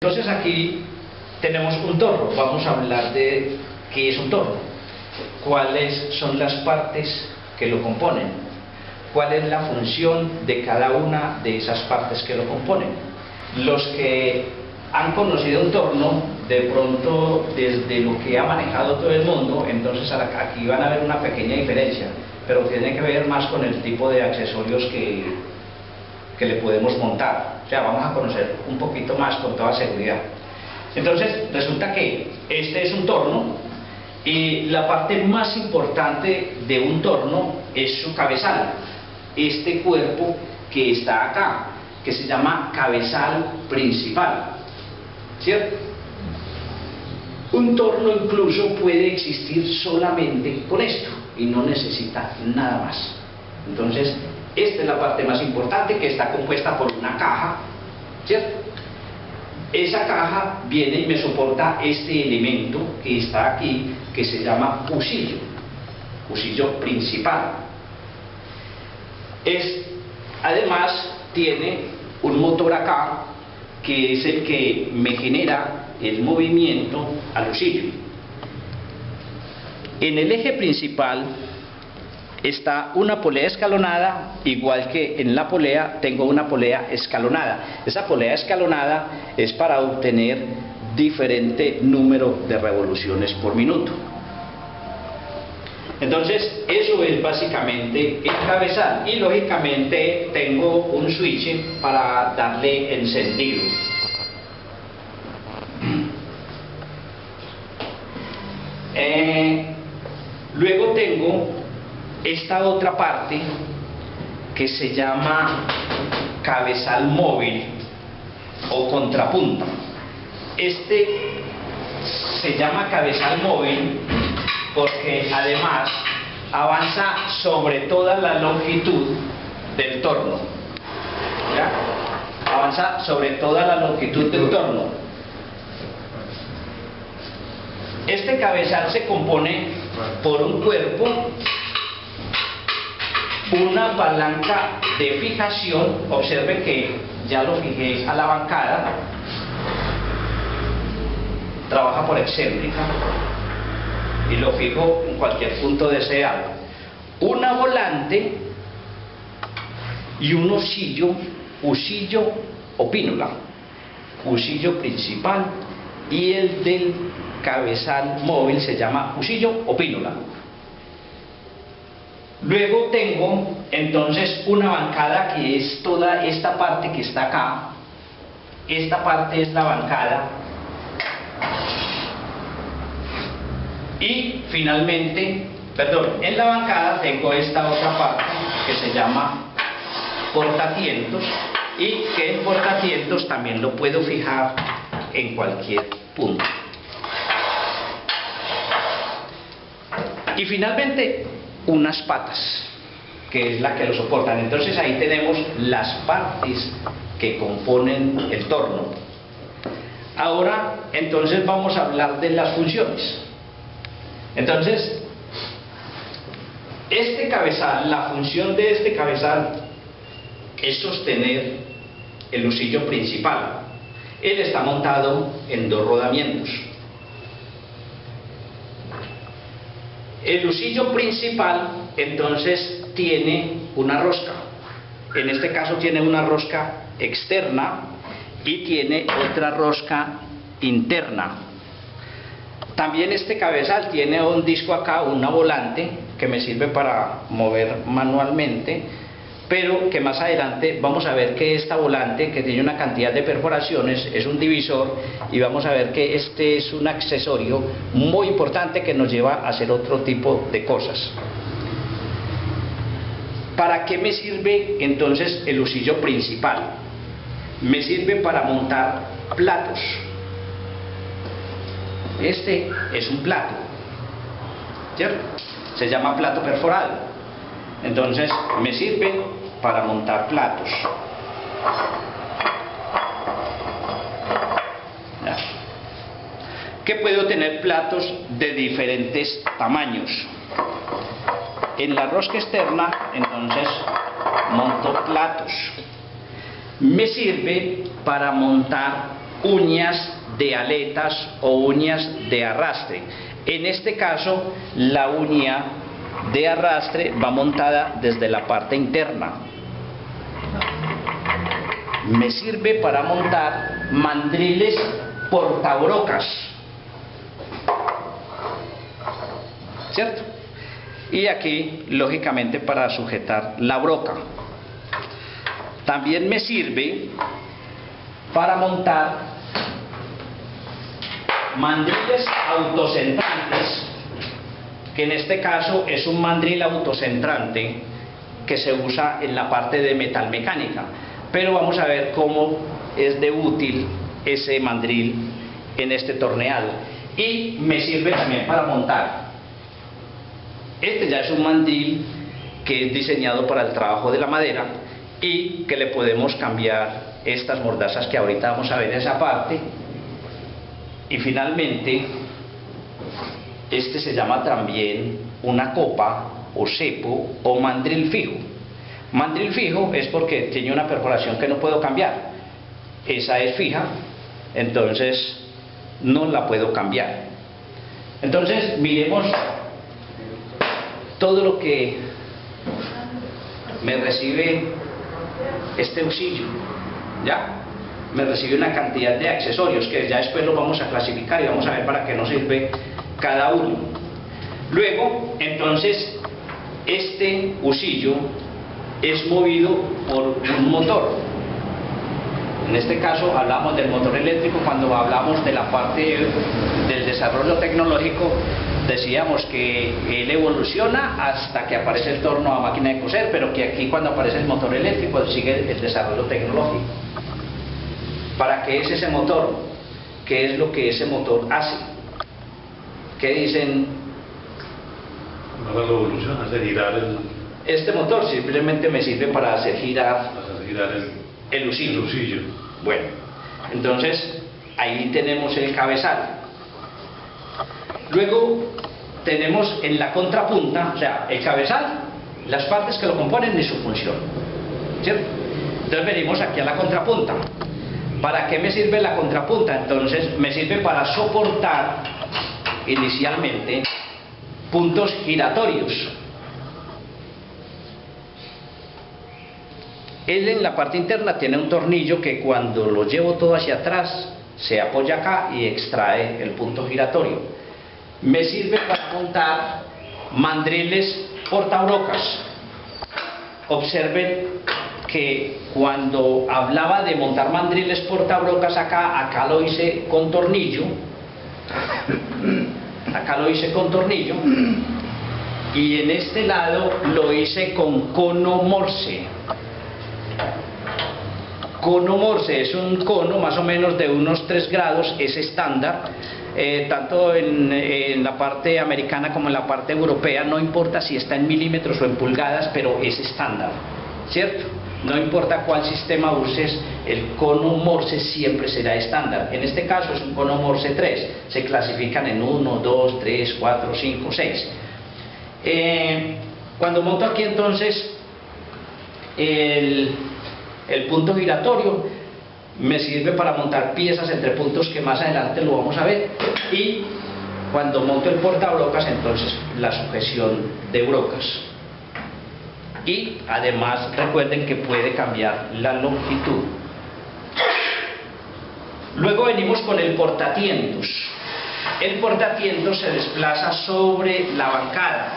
Entonces aquí tenemos un torno. Vamos a hablar de qué es un torno, cuáles son las partes que lo componen, cuál es la función de cada una de esas partes que lo componen. Los que han conocido un torno, de pronto desde lo que ha manejado todo el mundo, entonces aquí van a ver una pequeña diferencia, pero tiene que ver más con el tipo de accesorios que le podemos montar. O sea, vamos a conocer un poquito más con toda seguridad. Entonces resulta que este es un torno y la parte más importante de un torno es su cabezal, este cuerpo que está acá, que se llama cabezal principal, ¿cierto? Un torno incluso puede existir solamente con esto y no necesita nada más. Entonces esta es la parte más importante, que está compuesta por una caja, ¿cierto? Esa caja viene y me soporta este elemento que está aquí, que se llama cuchillo principal. Además tiene un motor acá, que es el que me genera el movimiento al cuchillo. En el eje principal está una polea escalonada, igual que en la polea tengo una polea escalonada. Esa polea escalonada es para obtener diferente número de revoluciones por minuto. Entonces eso es básicamente el cabezal, y lógicamente tengo un switch para darle encendido. Luego tengo esta otra parte que se llama cabezal móvil o contrapunto. Este se llama cabezal móvil porque además avanza sobre toda la longitud del torno. ¿Ya? Avanza sobre toda la longitud del torno. Este cabezal se compone por un cuerpo, una palanca de fijación. Observen que ya lo fijé a la bancada, trabaja por excéntrica y lo fijo en cualquier punto deseado. Una volante y un cuchillo o pínula, cuchillo principal, y el del cabezal móvil se llama cuchillo o pínula. Luego tengo entonces una bancada, que es toda esta parte que está acá. Esta parte es la bancada. Y finalmente, en la bancada tengo esta otra parte que se llama portacientos, y que el portacientos también lo puedo fijar en cualquier punto. Y finalmente unas patas, que es la que lo soportan. Entonces ahí tenemos las partes que componen el torno. Ahora entonces vamos a hablar de las funciones. Entonces este cabezal, la función de este cabezal es sostener el cuchillo principal. Él está montado en dos rodamientos. El cuchillo principal entonces tiene una rosca. En este caso tiene una rosca externa y tiene otra rosca interna. También este cabezal tiene un disco acá, una volante, que me sirve para mover manualmente, pero que más adelante vamos a ver que esta volante, que tiene una cantidad de perforaciones, es un divisor, y vamos a ver que este es un accesorio muy importante que nos lleva a hacer otro tipo de cosas. ¿Para qué me sirve entonces el cuchillo principal? Me sirve para montar platos. Este es un plato, ¿cierto? Se llama plato perforado. Entonces me sirve para montar platos. ¿Ya? Que puedo tener platos de diferentes tamaños. En la rosca externa entonces monto platos. Me sirve para montar uñas de aletas o uñas de arrastre. En este caso, la uña de arrastre va montada desde la parte interna. Me sirve para montar mandriles portabrocas, ¿cierto? Y aquí, lógicamente, para sujetar la broca. También me sirve para montar mandriles autocentrantes, que en este caso es un mandril autocentrante que se usa en la parte de metalmecánica, pero vamos a ver cómo es de útil ese mandril en este torneado. Y me sirve también para montar, este ya es un mandril que es diseñado para el trabajo de la madera y que le podemos cambiar estas mordazas que ahorita vamos a ver en esa parte. Y finalmente, este se llama también una copa o cepo o mandril fijo. Mandril fijo es porque tiene una perforación que no puedo cambiar. Esa es fija, entonces no la puedo cambiar. Entonces miremos todo lo que me recibe este usillo, ¿ya? Me recibe una cantidad de accesorios que ya después los vamos a clasificar y vamos a ver para qué nos sirve cada uno. Luego, entonces, este usillo es movido por un motor. En este caso hablamos del motor eléctrico. Cuando hablamos de la parte del desarrollo tecnológico, decíamos que él evoluciona hasta que aparece el torno a máquina de coser, pero que aquí cuando aparece el motor eléctrico sigue el desarrollo tecnológico. ¿Para qué es ese motor? ¿Qué es lo que ese motor hace? ¿Qué dicen? No la evolución, hace girar el... Este motor simplemente me sirve para hacer girar el usillo. Bueno, entonces ahí tenemos el cabezal. Luego tenemos en la contrapunta, o sea, el cabezal, las partes que lo componen y su función, ¿cierto? Entonces venimos aquí a la contrapunta. ¿Para qué me sirve la contrapunta? Entonces me sirve para soportar inicialmente puntos giratorios. Él en la parte interna tiene un tornillo que cuando lo llevo todo hacia atrás se apoya acá y extrae el punto giratorio. Me sirve para montar mandriles portabrocas. Observen que cuando hablaba de montar mandriles portabrocas acá lo hice con tornillo. Acá lo hice con tornillo. Y en este lado lo hice con cono Morse. Cono Morse es un cono más o menos de unos 3 grados, es estándar, tanto en la parte americana como en la parte europea, no importa si está en milímetros o en pulgadas, pero es estándar, ¿cierto? No importa cuál sistema uses, el cono Morse siempre será estándar. En este caso es un cono Morse 3, se clasifican en 1, 2, 3, 4, 5, 6. Cuando monto aquí entonces el punto giratorio, me sirve para montar piezas entre puntos que más adelante lo vamos a ver, y cuando monto el portabrocas entonces la sujeción de brocas. Y además recuerden que puede cambiar la longitud. Luego venimos con el portatientos. El portatientos se desplaza sobre la bancada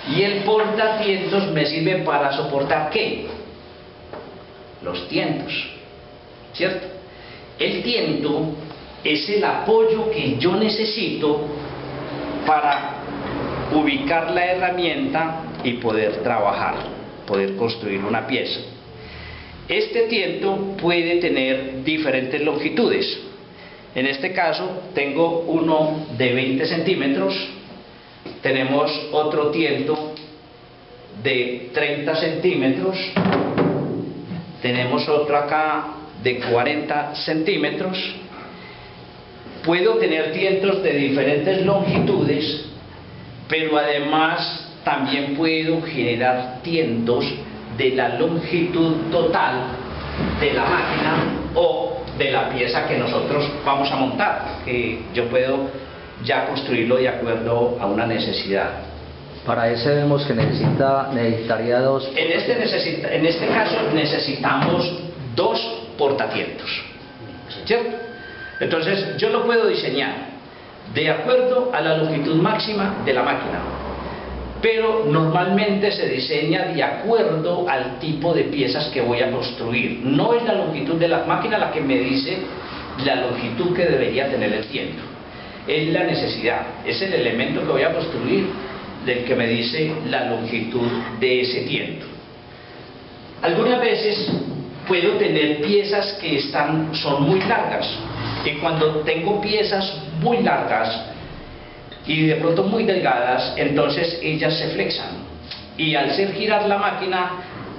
y el portatientos me sirve para soportar ¿qué? Los tientos, ¿cierto? El tiento es el apoyo que yo necesito para ubicar la herramienta y poder trabajar, poder construir una pieza. Este tiento puede tener diferentes longitudes. En este caso tengo uno de 20 centímetros, tenemos otro tiento de 30 centímetros, tenemos otro acá de 40 centímetros. Puedo tener tientos de diferentes longitudes, pero además también puedo generar tientos de la longitud total de la máquina o de la pieza que nosotros vamos a montar, que yo puedo ya construirlo de acuerdo a una necesidad. Para eso vemos que necesitaría dos. En este caso necesitamos dos portacientos, ¿cierto? Entonces yo lo puedo diseñar de acuerdo a la longitud máxima de la máquina, pero normalmente se diseña de acuerdo al tipo de piezas que voy a construir. No es la longitud de la máquina la que me dice la longitud que debería tener el tiento, es la necesidad, es el elemento que voy a construir del que me dice la longitud de ese tiento. Algunas veces puedo tener piezas que son muy largas, y cuando tengo piezas muy largas y de pronto muy delgadas, entonces ellas se flexan, y al hacer girar la máquina,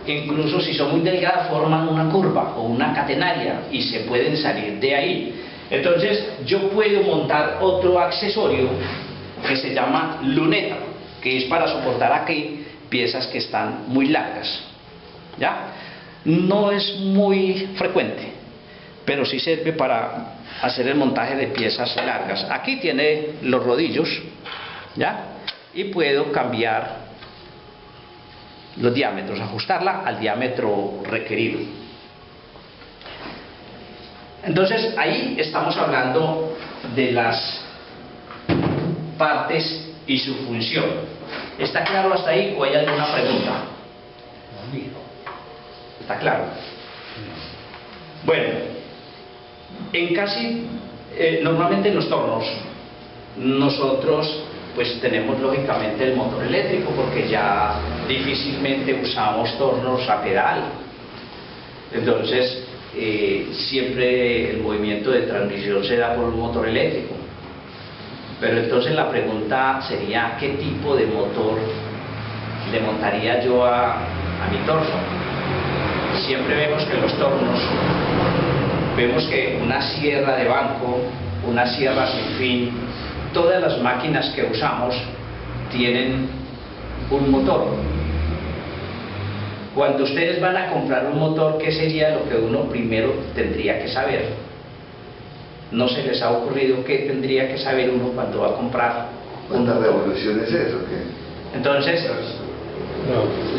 incluso si son muy delgadas, forman una curva o una catenaria y se pueden salir de ahí. Entonces yo puedo montar otro accesorio que se llama luneta, que es para soportar aquí piezas que están muy largas, ¿ya? No es muy frecuente, pero sí sirve para hacer el montaje de piezas largas. Aquí tiene los rodillos, ¿ya? Y puedo cambiar los diámetros, ajustarla al diámetro requerido. Entonces ahí estamos hablando de las partes y su función. ¿Está claro hasta ahí o hay alguna pregunta? ¿Está claro? Bueno, normalmente en los tornos nosotros pues tenemos lógicamente el motor eléctrico, porque ya difícilmente usamos tornos a pedal. Entonces siempre el movimiento de transmisión se da por un motor eléctrico. Pero entonces la pregunta sería, ¿qué tipo de motor le montaría yo a mi torno? Siempre vemos que los tornos, vemos que una sierra de banco, una sierra sin fin, todas las máquinas que usamos tienen un motor. Cuando ustedes van a comprar un motor, ¿qué sería lo que uno primero tendría que saber? ¿No se les ha ocurrido qué tendría que saber uno cuando va a comprar un motor? ¿Cuántas revoluciones es eso? ¿Qué? Entonces,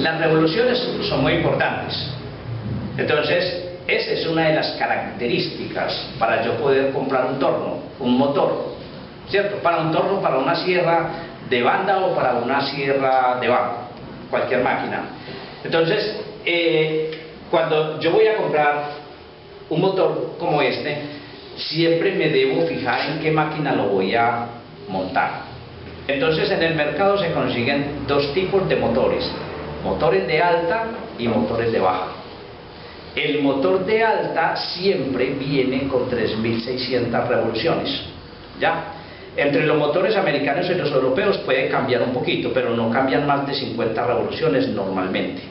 las revoluciones son muy importantes. Entonces, esa es una de las características para yo poder comprar un torno, un motor, ¿cierto? Para un torno, para una sierra de banda o para una sierra de banco, cualquier máquina. Entonces, cuando yo voy a comprar un motor como este, siempre me debo fijar en qué máquina lo voy a montar. Entonces en el mercado se consiguen dos tipos de motores: motores de alta y motores de baja. El motor de alta siempre viene con 3600 revoluciones, ¿ya? Entre los motores americanos y los europeos puede cambiar un poquito, pero no cambian más de 50 revoluciones normalmente.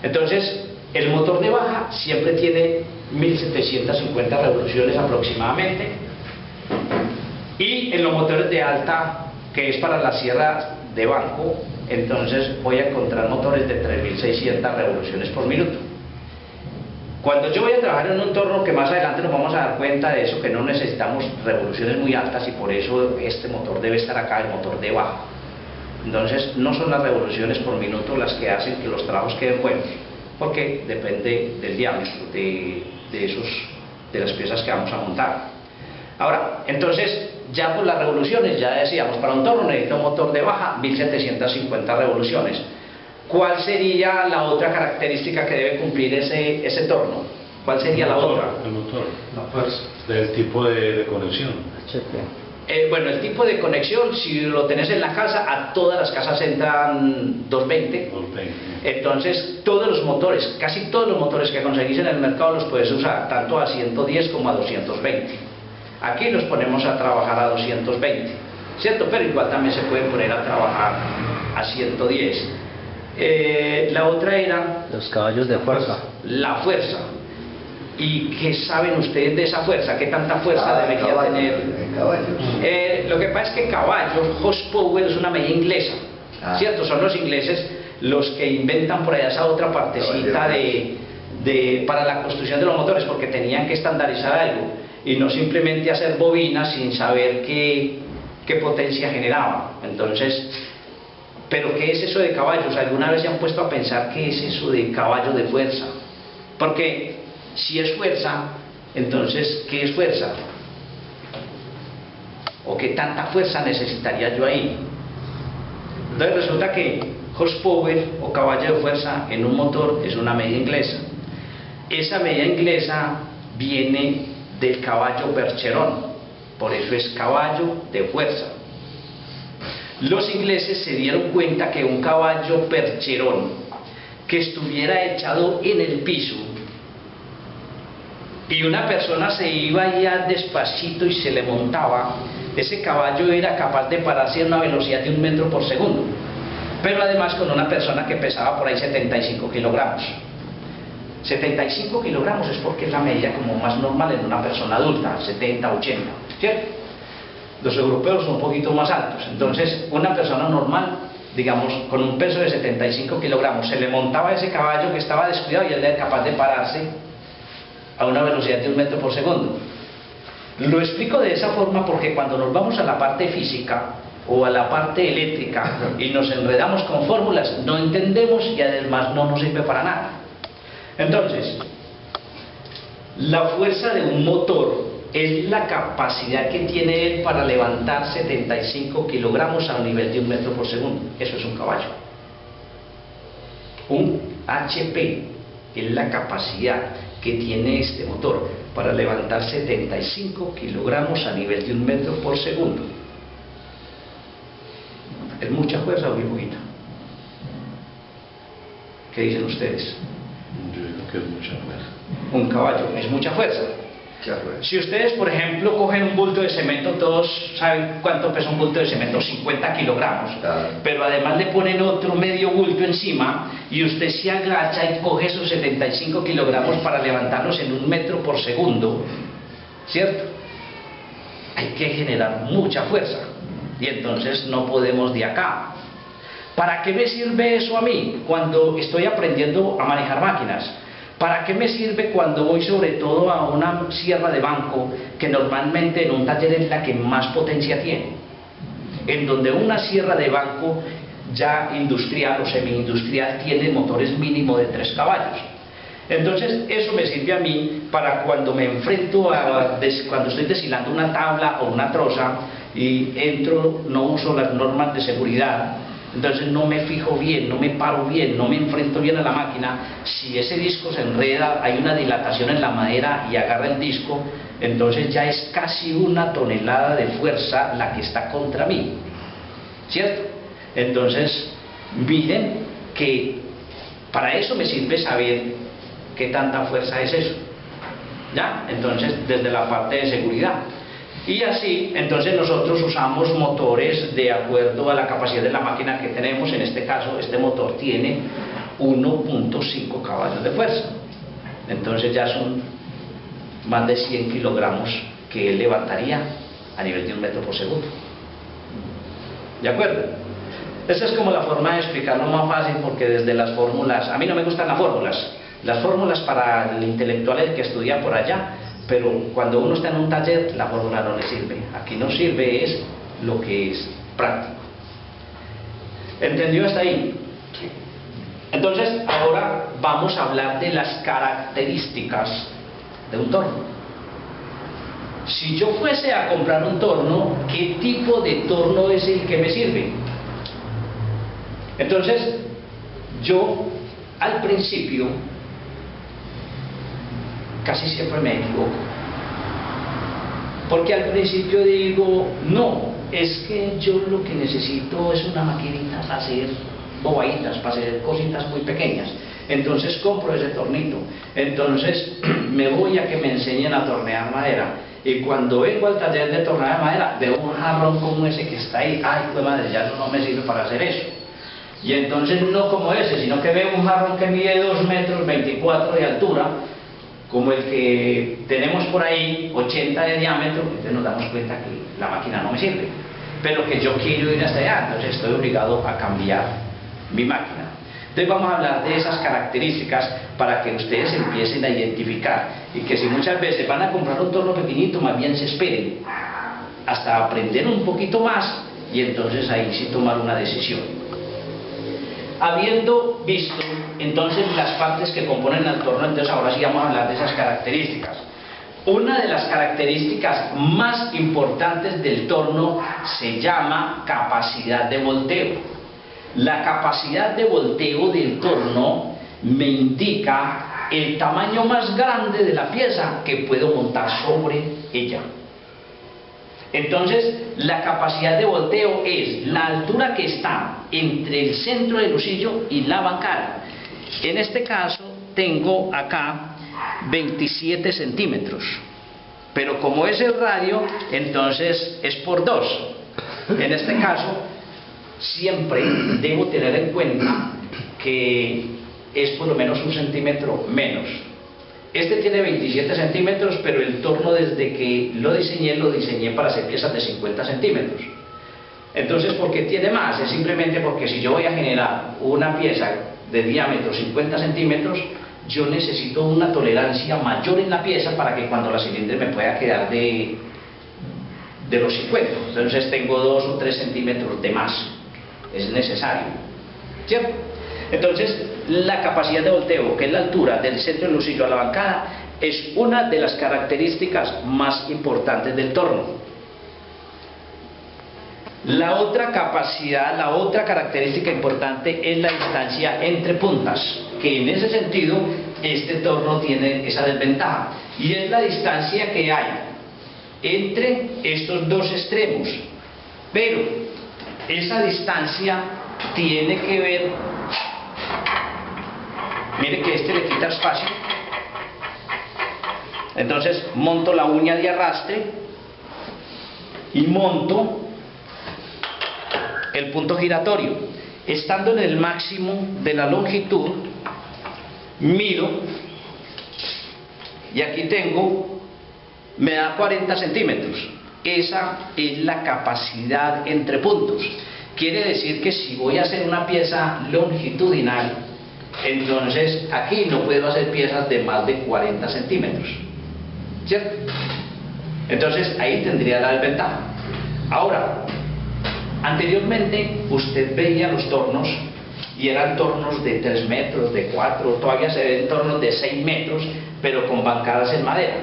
Entonces el motor de baja siempre tiene 1750 revoluciones aproximadamente, y en los motores de alta, que es para la sierra de banco, entonces voy a encontrar motores de 3600 revoluciones por minuto. Cuando yo voy a trabajar en un torno, que más adelante nos vamos a dar cuenta de eso, que no necesitamos revoluciones muy altas, y por eso este motor debe estar acá, el motor de baja. Entonces no son las revoluciones por minuto las que hacen que los trabajos queden buenos, porque depende del diámetro de las piezas que vamos a montar. Ahora, entonces, ya por las revoluciones, ya decíamos, para un torno necesito un motor de baja, 1750 revoluciones. ¿Cuál sería la otra característica que debe cumplir ese torno? ¿Cuál sería la otra? El motor. La fuerza. Del tipo de conexión. Bueno, el tipo de conexión, si lo tenés en la casa, a todas las casas entran 220. Entonces, todos los motores, casi todos los motores que conseguís en el mercado los puedes usar, tanto a 110 como a 220. Aquí los ponemos a trabajar a 220, ¿cierto? Pero igual también se pueden poner a trabajar a 110. La otra era... los caballos de fuerza. La fuerza. ¿Y qué saben ustedes de esa fuerza? ¿Qué tanta fuerza debería caballos, tener? Caballos. Lo que pasa es que caballo, horsepower, es una medida inglesa, ¿cierto? Son los ingleses los que inventan por allá esa otra partecita de para la construcción de los motores, porque tenían que estandarizar algo y no simplemente hacer bobinas sin saber qué potencia generaba. Entonces, ¿pero qué es eso de caballos? ¿Alguna vez se han puesto a pensar qué es eso de caballo de fuerza? Porque si es fuerza, entonces, ¿qué es fuerza? ¿O qué tanta fuerza necesitaría yo ahí? Entonces resulta que horsepower o caballo de fuerza en un motor es una medida inglesa. Esa medida inglesa viene del caballo percherón, por eso es caballo de fuerza. Los ingleses se dieron cuenta que un caballo percherón que estuviera echado en el piso y una persona se iba ya despacito y se le montaba, ese caballo era capaz de pararse a una velocidad de 1 metro por segundo, pero además con una persona que pesaba por ahí 75 kilogramos. 75 kilogramos es porque es la medida como más normal en una persona adulta, 70, 80, ¿cierto? Los europeos son un poquito más altos, entonces una persona normal, digamos, con un peso de 75 kilogramos, se le montaba ese caballo que estaba descuidado y él era capaz de pararse a una velocidad de 1 metro por segundo. Lo explico de esa forma porque cuando nos vamos a la parte física o a la parte eléctrica y nos enredamos con fórmulas, no entendemos y además no nos sirve para nada. Entonces, la fuerza de un motor es la capacidad que tiene él para levantar 75 kilogramos a un nivel de 1 metro por segundo. Eso es un caballo. Un HP es la capacidad que tiene este motor para levantar 75 kilogramos a nivel de 1 metro por segundo. ¿Es mucha fuerza o muy poquita? ¿Qué dicen ustedes? Yo digo que es mucha fuerza. Un caballo es mucha fuerza. Si ustedes, por ejemplo, cogen un bulto de cemento, todos saben cuánto pesa un bulto de cemento, 50 kilogramos, pero además le ponen otro medio bulto encima y usted se agacha y coge esos 75 kilogramos para levantarlos en 1 metro por segundo, ¿cierto? Hay que generar mucha fuerza y entonces no podemos de acá. ¿Para qué me sirve eso a mí cuando estoy aprendiendo a manejar máquinas? ¿Para qué me sirve cuando voy sobre todo a una sierra de banco, que normalmente en un taller es la que más potencia tiene? En donde una sierra de banco ya industrial o semi-industrial tiene motores mínimo de 3 caballos. Entonces eso me sirve a mí para cuando me enfrento cuando estoy deshilando una tabla o una troza y entro, no uso las normas de seguridad. Entonces no me fijo bien, no me paro bien, no me enfrento bien a la máquina. Si ese disco se enreda, hay una dilatación en la madera y agarra el disco, entonces ya es casi 1 tonelada de fuerza la que está contra mí, ¿cierto? Entonces miren que para eso me sirve saber qué tanta fuerza es eso, ¿ya? Entonces desde la parte de seguridad. Y así, entonces nosotros usamos motores de acuerdo a la capacidad de la máquina que tenemos. En este caso, este motor tiene 1.5 caballos de fuerza. Entonces ya son más de 100 kilogramos que él levantaría a nivel de 1 metro por segundo. ¿De acuerdo? Esa es como la forma de explicarlo más fácil, porque desde las fórmulas, a mí no me gustan las fórmulas para el intelectual el que estudia por allá. Pero cuando uno está en un taller, la fórmula no le sirve. Aquí nos sirve es lo que es práctico. ¿Entendió hasta ahí? Entonces, ahora vamos a hablar de las características de un torno. Si yo fuese a comprar un torno, ¿qué tipo de torno es el que me sirve? Entonces, yo al principio casi siempre me equivoco, porque al principio digo, no, es que yo lo que necesito es una maquinita para hacer bobaditas, para hacer cositas muy pequeñas. Entonces compro ese tornito, entonces me voy a que me enseñen a tornear madera, y cuando vengo al taller de tornear madera veo un jarrón como ese que está ahí, ay pues madre, ya no me sirve para hacer eso. Y entonces no como ese, sino que veo un jarrón que mide 2 metros 24 de altura, como el que tenemos por ahí, 80 de diámetro. Entonces nos damos cuenta que la máquina no me sirve, pero que yo quiero ir hasta allá, entonces estoy obligado a cambiar mi máquina. Entonces vamos a hablar de esas características para que ustedes empiecen a identificar y que si muchas veces van a comprar un torno pequeñito, más bien se esperen hasta aprender un poquito más y entonces ahí sí tomar una decisión. Habiendo visto entonces las partes que componen el torno, entonces ahora sí vamos a hablar de esas características. Una de las características más importantes del torno se llama capacidad de volteo. La capacidad de volteo del torno me indica el tamaño más grande de la pieza que puedo montar sobre ella. Entonces, la capacidad de volteo es la altura que está entre el centro del husillo y la bancada. En este caso, tengo acá 27 centímetros. Pero como es el radio, entonces es por 2. En este caso, siempre debo tener en cuenta que es por lo menos 1 centímetro menos. Este tiene 27 centímetros, pero el torno desde que lo diseñé para hacer piezas de 50 centímetros. Entonces, ¿por qué tiene más? Es simplemente porque si yo voy a generar una pieza de diámetro 50 centímetros, yo necesito una tolerancia mayor en la pieza para que cuando la cilindre me pueda quedar de los 50. Entonces tengo 2 o 3 centímetros de más. Es necesario, ¿cierto? Entonces, la capacidad de volteo, que es la altura del centro del husillo a la bancada, es una de las características más importantes del torno. La otra capacidad, la otra característica importante es la distancia entre puntas, que en ese sentido este torno tiene esa desventaja, y es la distancia que hay entre estos dos extremos, pero esa distancia tiene que ver, mire que este le quita espacio, entonces monto la uña de arrastre y monto el punto giratorio. Estando en el máximo de la longitud, miro y aquí tengo, me da 40 centímetros. Esa es la capacidad entre puntos. Quiere decir que si voy a hacer una pieza longitudinal, entonces aquí no puedo hacer piezas de más de 40 centímetros, ¿cierto? Entonces ahí tendría la desventaja. Ahora, anteriormente usted veía los tornos y eran tornos de 3 metros, de 4, todavía se ven tornos de 6 metros, pero con bancadas en madera.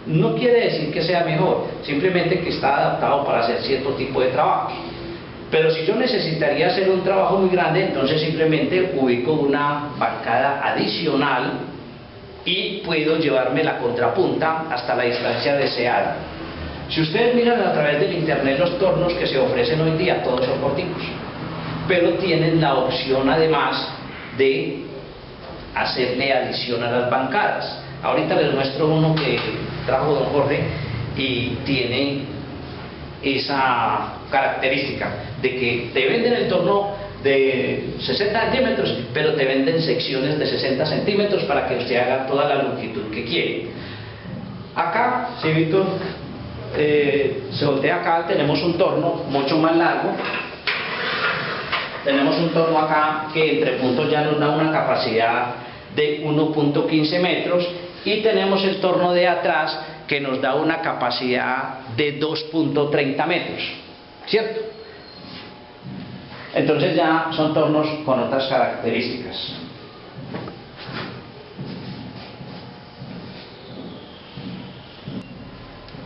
No quiere decir que sea mejor, simplemente que está adaptado para hacer cierto tipo de trabajos. Pero si yo necesitaría hacer un trabajo muy grande, entonces simplemente ubico una bancada adicional y puedo llevarme la contrapunta hasta la distancia deseada. Si ustedes miran a través del internet los tornos que se ofrecen hoy día, todos son corticos, pero tienen la opción además de hacerle adición a las bancadas. Ahorita les muestro uno que trajo don Jorge y tiene esa característica de que te venden el torno de 60 centímetros, pero te venden secciones de 60 centímetros para que usted haga toda la longitud que quiere. Acá, si Víctor se voltea acá, tenemos un torno mucho más largo. Tenemos un torno acá que entre puntos ya nos da una capacidad de 1.15 metros y tenemos el torno de atrás que nos da una capacidad de 2.30 metros, ¿cierto? Entonces ya son tornos con otras características.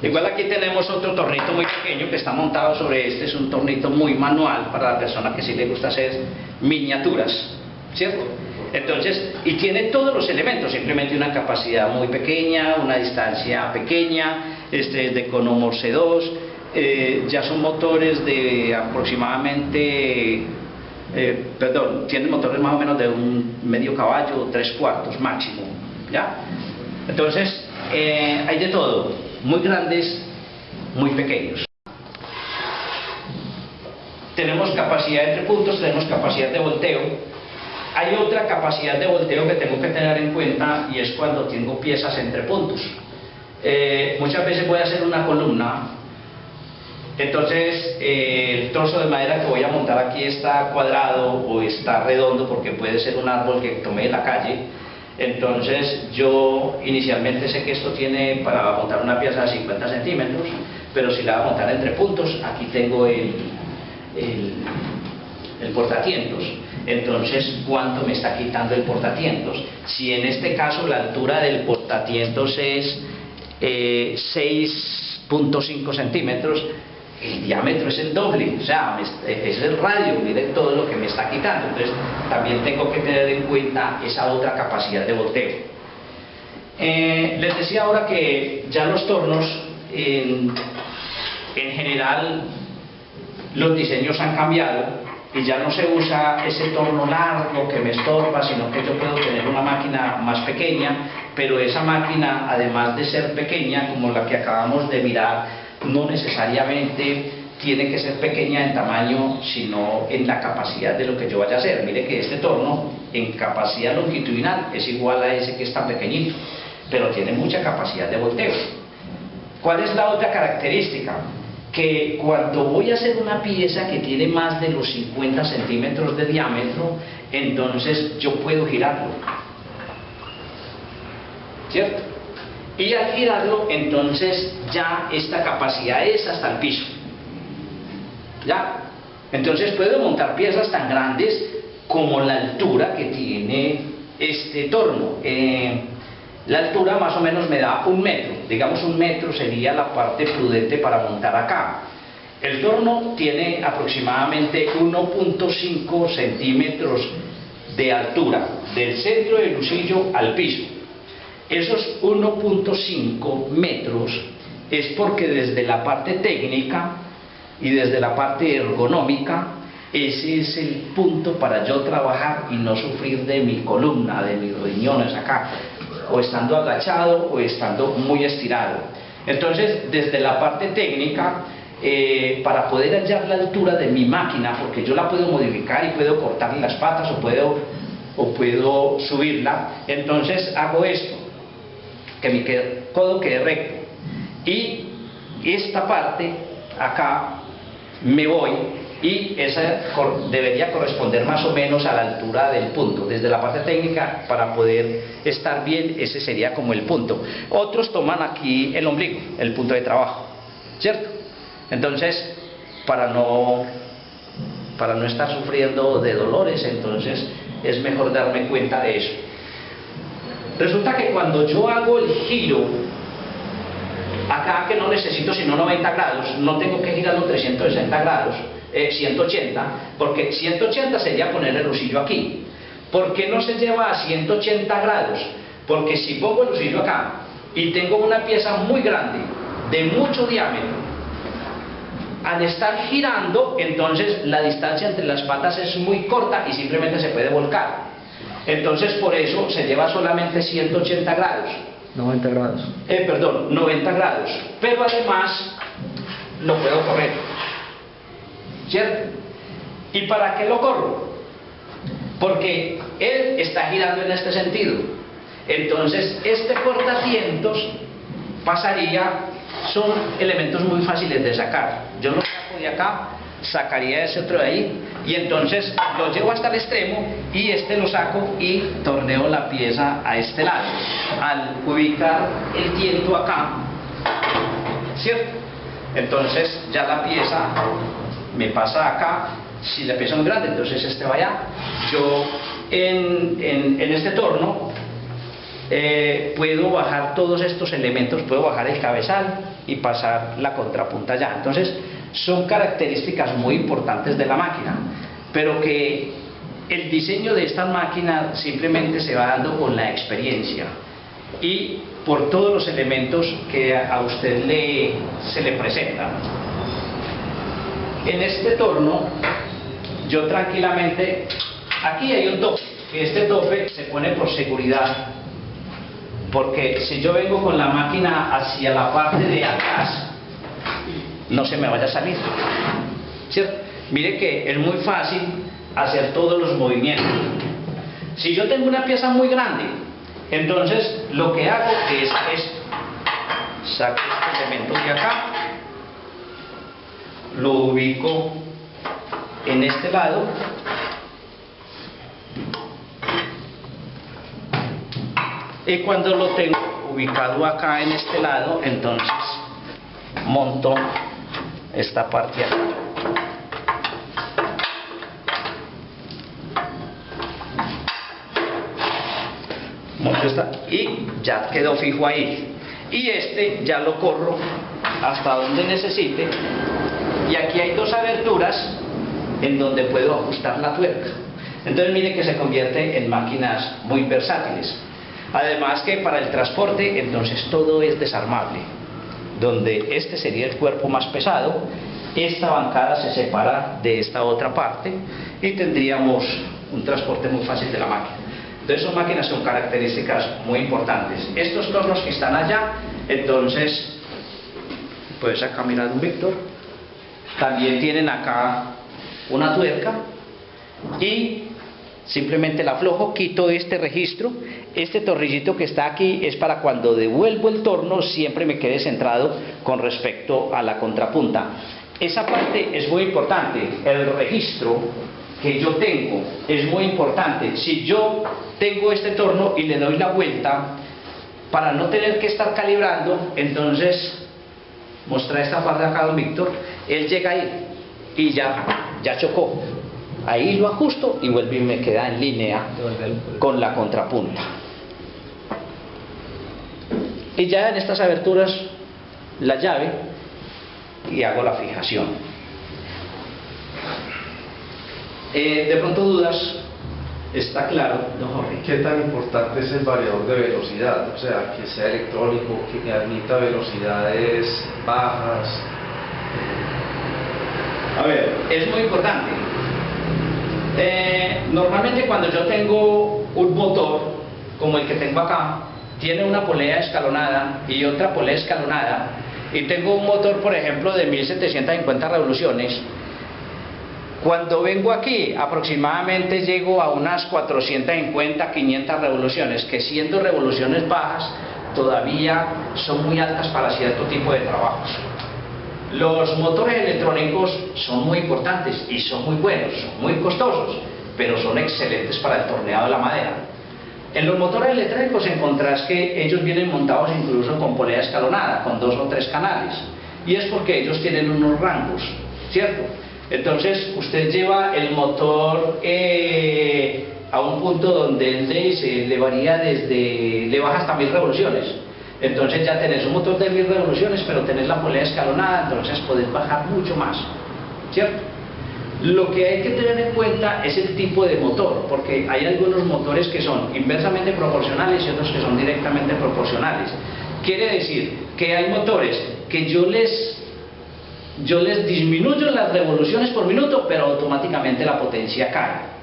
Igual aquí tenemos otro tornito muy pequeño que está montado sobre este, es un tornito muy manual para la persona que sí le gusta hacer miniaturas, ¿cierto? Entonces, y tiene todos los elementos, simplemente una capacidad muy pequeña, una distancia pequeña, este es de Economorse 2, ya son motores de aproximadamente, tienen motores más o menos de un medio caballo, 3/4 máximo, ¿ya? Entonces, hay de todo, muy grandes, muy pequeños. Tenemos capacidad entre puntos, tenemos capacidad de volteo. Hay otra capacidad de volteo que tengo que tener en cuenta y es cuando tengo piezas entre puntos. Muchas veces voy a hacer una columna Entonces, el trozo de madera que voy a montar aquí está cuadrado o está redondo porque puede ser un árbol que tomé de la calle. Entonces, yo inicialmente sé que esto tiene para montar una pieza de 50 centímetros, pero si la voy a montar entre puntos, aquí tengo el portatientos. Entonces, ¿cuánto me está quitando el portatientos? Si en este caso la altura del portatientos es 6.5 centímetros, el diámetro es el doble, o sea, es el radio, miren todo lo que me está quitando. Entonces, también tengo que tener en cuenta esa otra capacidad de volteo. Les decía ahora que ya los tornos, en general, los diseños han cambiado y ya no se usa ese torno largo que me estorba, sino que yo puedo tener una máquina más pequeña, pero esa máquina, además de ser pequeña, como la que acabamos de mirar, no necesariamente tiene que ser pequeña en tamaño, sino en la capacidad de lo que yo vaya a hacer. Mire que este torno en capacidad longitudinal es igual a ese que está pequeñito, pero tiene mucha capacidad de volteo. ¿Cuál es la otra característica? Que cuando voy a hacer una pieza que tiene más de los 50 centímetros de diámetro, entonces yo puedo girarlo, ¿cierto? Y al girarlo, entonces ya esta capacidad es hasta el piso, ¿ya? Entonces puedo montar piezas tan grandes como la altura que tiene este torno. La altura más o menos me da 1 metro, digamos 1 metro sería la parte prudente para montar acá. El torno tiene aproximadamente 1.5 centímetros de altura, del centro del husillo al piso. Esos 1.5 metros es porque desde la parte técnica y desde la parte ergonómica, ese es el punto para yo trabajar y no sufrir de mi columna, de mis riñones acá, o estando agachado o estando muy estirado. Entonces, desde la parte técnica, para poder hallar la altura de mi máquina, porque yo la puedo modificar y puedo cortarle las patas o puedo subirla, entonces hago esto, que mi codo quede recto, y esta parte acá me voy, y esa debería corresponder más o menos a la altura del punto. Desde la parte técnica, para poder estar bien, ese sería como el punto. Otros toman aquí el ombligo, el punto de trabajo, ¿cierto? Entonces, para no estar sufriendo de dolores, entonces es mejor darme cuenta de eso. Resulta que cuando yo hago el giro, acá que no necesito sino 90 grados, no tengo que girarlo 360 grados, 180, porque 180 sería poner el husillo aquí. ¿Por qué no se lleva a 180 grados? Porque si pongo el husillo acá y tengo una pieza muy grande, de mucho diámetro, al estar girando, entonces la distancia entre las patas es muy corta y simplemente se puede volcar. Entonces por eso se lleva solamente 180 grados. 90 grados. Perdón, 90 grados. Pero además lo puedo correr, ¿cierto? ¿Y para qué lo corro? Porque él está girando en este sentido. Entonces este portacientos pasaría, son elementos muy fáciles de sacar. Yo lo saco de acá, sacaría ese otro de ahí, y entonces lo llevo hasta el extremo y este lo saco y torneo la pieza a este lado. Al ubicar el tiento acá, ¿cierto? Entonces ya la pieza me pasa acá. Si la pieza es muy grande, entonces este va allá. Yo en este torno puedo bajar todos estos elementos, puedo bajar el cabezal y pasar la contrapunta allá. Entonces son características muy importantes de la máquina, pero que el diseño de esta máquina simplemente se va dando con la experiencia y por todos los elementos que a usted se le presentan. En este torno yo tranquilamente, aquí hay un tope, que este tope se pone por seguridad, porque si yo vengo con la máquina hacia la parte de atrás, no se me vaya a salir, ¿cierto? Mire que es muy fácil hacer todos los movimientos. Si yo tengo una pieza muy grande, entonces lo que hago es esto: saco este elemento de acá, lo ubico en este lado y cuando lo tengo ubicado acá en este lado, entonces monto esta parte acá. Monto esta y ya quedó fijo ahí. Y este ya lo corro hasta donde necesite. Y aquí hay dos aberturas en donde puedo ajustar la tuerca. Entonces mire que se convierte en máquinas muy versátiles. Además que para el transporte entonces todo es desarmable, donde este sería el cuerpo más pesado, esta bancada se separa de esta otra parte y tendríamos un transporte muy fácil de la máquina. Entonces son máquinas con características muy importantes. Estos tornos que están allá, entonces puedes acá mirar un Víctor, también tienen acá una tuerca y simplemente la aflojo, quito este registro. Este tornillito que está aquí es para cuando devuelvo el torno siempre me quede centrado con respecto a la contrapunta. Esa parte es muy importante, el registro que yo tengo es muy importante. Si yo tengo este torno y le doy la vuelta para no tener que estar calibrando, entonces mostrar esta parte acá, don Víctor, él llega ahí y ya chocó. Ahí lo ajusto y vuelve y me queda en línea con la contrapunta. Y ya en estas aberturas la llave y hago la fijación. De pronto dudas, está claro, don Jorge. ¿Qué tan importante es el variador de velocidad? O sea, que sea electrónico, que admita velocidades bajas. A ver, es muy importante. Normalmente cuando yo tengo un motor como el que tengo acá, tiene una polea escalonada y otra polea escalonada, y tengo un motor por ejemplo de 1750 revoluciones, cuando vengo aquí aproximadamente llego a unas 450, 500 revoluciones, que siendo revoluciones bajas todavía son muy altas para cierto tipo de trabajos. Los motores electrónicos son muy importantes y son muy buenos, son muy costosos, pero son excelentes para el torneado de la madera. En los motores electrónicos encontrás que ellos vienen montados incluso con polea escalonada, con 2 o 3 canales, y es porque ellos tienen unos rangos, ¿cierto? Entonces usted lleva el motor a un punto donde le varía le baja hasta 1000 revoluciones. Entonces ya tenés un motor de 1000 revoluciones, pero tenés la polea escalonada, entonces podés bajar mucho más, ¿cierto? Lo que hay que tener en cuenta es el tipo de motor, porque hay algunos motores que son inversamente proporcionales y otros que son directamente proporcionales. Quiere decir que hay motores que yo les disminuyo las revoluciones por minuto, pero automáticamente la potencia cae.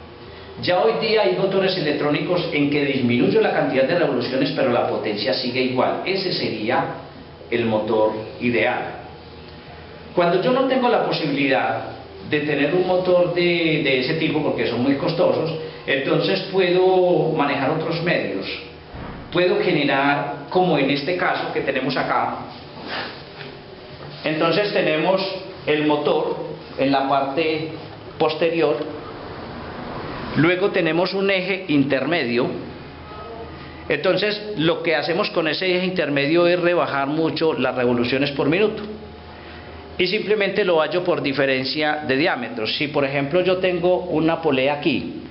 Ya hoy día hay motores electrónicos en que disminuyo la cantidad de revoluciones, pero la potencia sigue igual. Ese sería el motor ideal. Cuando yo no tengo la posibilidad de tener un motor de ese tipo, porque son muy costosos, entonces puedo manejar otros medios. Puedo generar, como en este caso que tenemos acá. Entonces tenemos el motor en la parte posterior, luego tenemos un eje intermedio. Entonces lo que hacemos con ese eje intermedio es rebajar mucho las revoluciones por minuto y simplemente lo hallo por diferencia de diámetros. Si por ejemplo yo tengo una polea aquí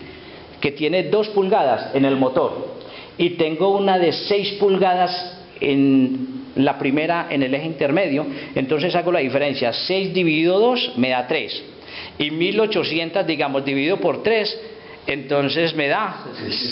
que tiene 2 pulgadas en el motor y tengo una de 6 pulgadas en la primera, en el eje intermedio, entonces hago la diferencia. 6 dividido 2 me da 3 y 1800 digamos dividido por 3, entonces me da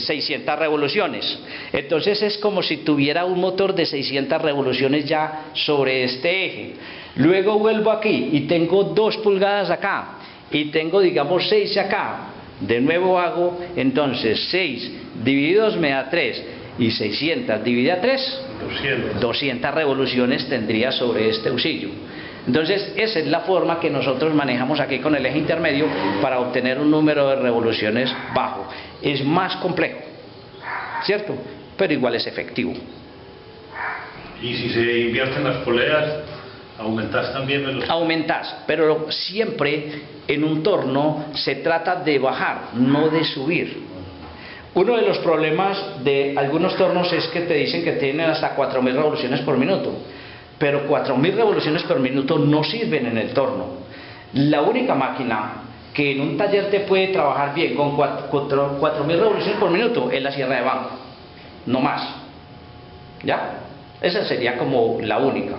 600 revoluciones. Entonces es como si tuviera un motor de 600 revoluciones ya sobre este eje. Luego vuelvo aquí y tengo 2 pulgadas acá y tengo digamos 6 acá. De nuevo hago entonces 6 divididos me da 3 y 600 dividido a 3, 200 revoluciones tendría sobre este usillo. Entonces esa es la forma que nosotros manejamos aquí con el eje intermedio para obtener un número de revoluciones bajo. Es más complejo, ¿cierto? Pero igual es efectivo. Y si se invierten las poleas, Aumentás también velocidad. Aumentás, pero siempre en un torno se trata de bajar, no de subir. Uno de los problemas de algunos tornos es que te dicen que tienen hasta 4.000 revoluciones por minuto, pero 4.000 revoluciones por minuto no sirven en el torno. La única máquina que en un taller te puede trabajar bien con 4.000 revoluciones por minuto es la sierra de banco, no más. ¿Ya? Esa sería como la única.